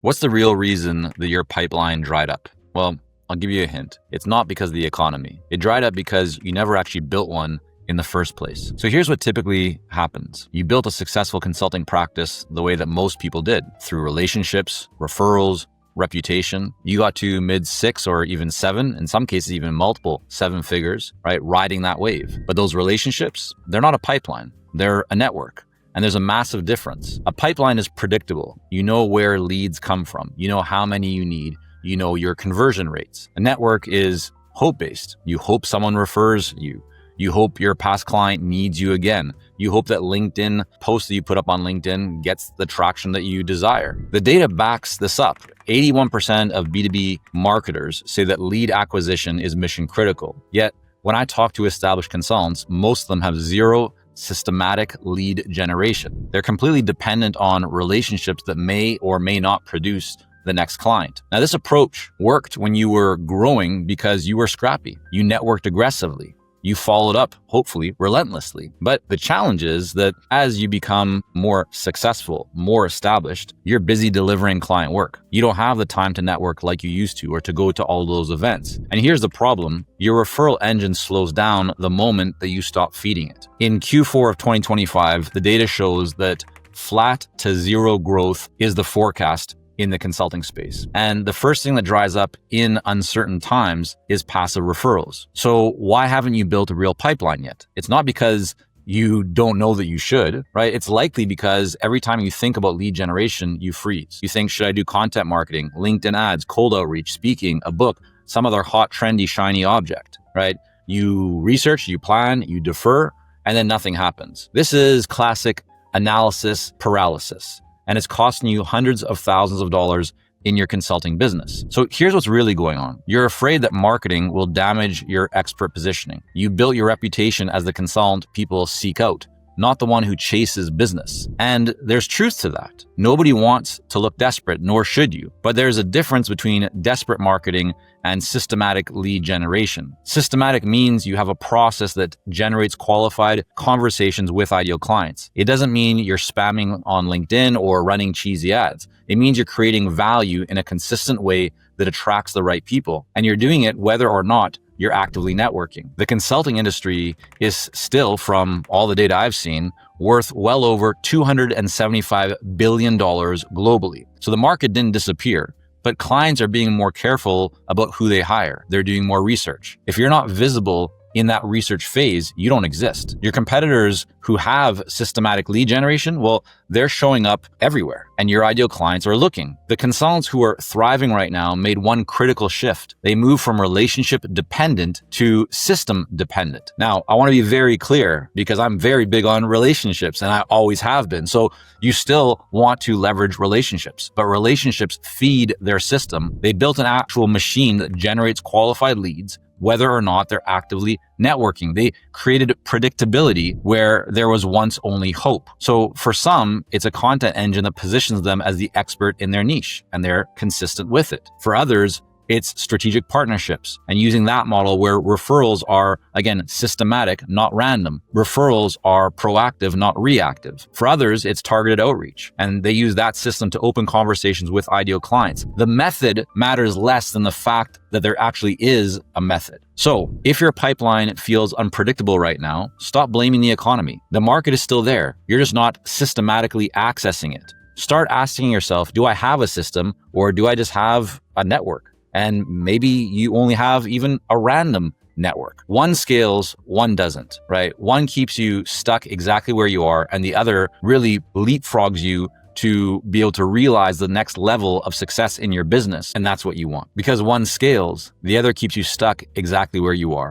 What's the real reason that your pipeline dried up? Well, I'll give you a hint. It's not because of the economy. It dried up because you never actually built one in the first place. So here's what typically happens. You built a successful consulting practice the way that most people did, through relationships, referrals, reputation. You got to mid 6 or even 7, in some cases even multiple 7 figures, right? Riding that wave. But those relationships, they're not a pipeline. They're a network. And there's a massive difference. A pipeline is predictable. You know where leads come from. You know how many you need. You know your conversion rates. A network is hope-based. You hope someone refers you. You hope your past client needs you again. You hope that LinkedIn post that you put up on LinkedIn gets the traction that you desire. The data backs this up. 81% of B2B marketers say that lead acquisition is mission critical. Yet, when I talk to established consultants, most of them have zero systematic lead generation. They're completely dependent on relationships that may or may not produce the next client. Now, this approach worked when you were growing because you were scrappy. You networked aggressively. You followed up, hopefully, relentlessly. But the challenge is that as you become more successful, more established, you're busy delivering client work. You don't have the time to network like you used to or to go to all those events. And here's the problem. Your referral engine slows down the moment that you stop feeding it. In Q4 of 2025, the data shows that flat to zero growth is the forecast in the consulting space. And the first thing that dries up in uncertain times is passive referrals. So why haven't you built a real pipeline yet? It's not because you don't know that you should, right? It's likely because every time you think about lead generation, you freeze. You think, should I do content marketing, LinkedIn ads, cold outreach, speaking, a book, some other hot, trendy, shiny object, right? You research, you plan, you defer, and then nothing happens. This is classic analysis paralysis. And it's costing you hundreds of thousands of dollars in your consulting business. So here's what's really going on. You're afraid that marketing will damage your expert positioning. You built your reputation as the consultant people seek out, not the one who chases business. And there's truth to that. Nobody wants to look desperate, nor should you. But there's a difference between desperate marketing and systematic lead generation. Systematic means you have a process that generates qualified conversations with ideal clients. It doesn't mean you're spamming on LinkedIn or running cheesy ads. It means you're creating value in a consistent way that attracts the right people. And you're doing it whether or not you're actively networking. The consulting industry is still, from all the data I've seen, worth well over $275 billion globally. So the market didn't disappear, but clients are being more careful about who they hire. They're doing more research. If you're not visible in that research phase, you don't exist. Your competitors who have systematic lead generation, well, they're showing up everywhere and your ideal clients are looking. The consultants who are thriving right now made one critical shift. They moved from relationship dependent to system dependent. Now, I want to be very clear because I'm very big on relationships and I always have been. So you still want to leverage relationships, but relationships feed their system. They built an actual machine that generates qualified leads whether or not they're actively networking. They created predictability where there was once only hope. So for some, it's a content engine that positions them as the expert in their niche, and they're consistent with it. For others, it's strategic partnerships and using that model where referrals are, again, systematic, not random. Referrals are proactive, not reactive. For others, it's targeted outreach, and they use that system to open conversations with ideal clients. The method matters less than the fact that there actually is a method. So if your pipeline feels unpredictable right now, stop blaming the economy. The market is still there. You're just not systematically accessing it. Start asking yourself, do I have a system or do I just have a network? And maybe you only have even a random network. One scales, one doesn't, right? One keeps you stuck exactly where you are, and the other really leapfrogs you to be able to realize the next level of success in your business. And that's what you want. Because one scales, the other keeps you stuck exactly where you are.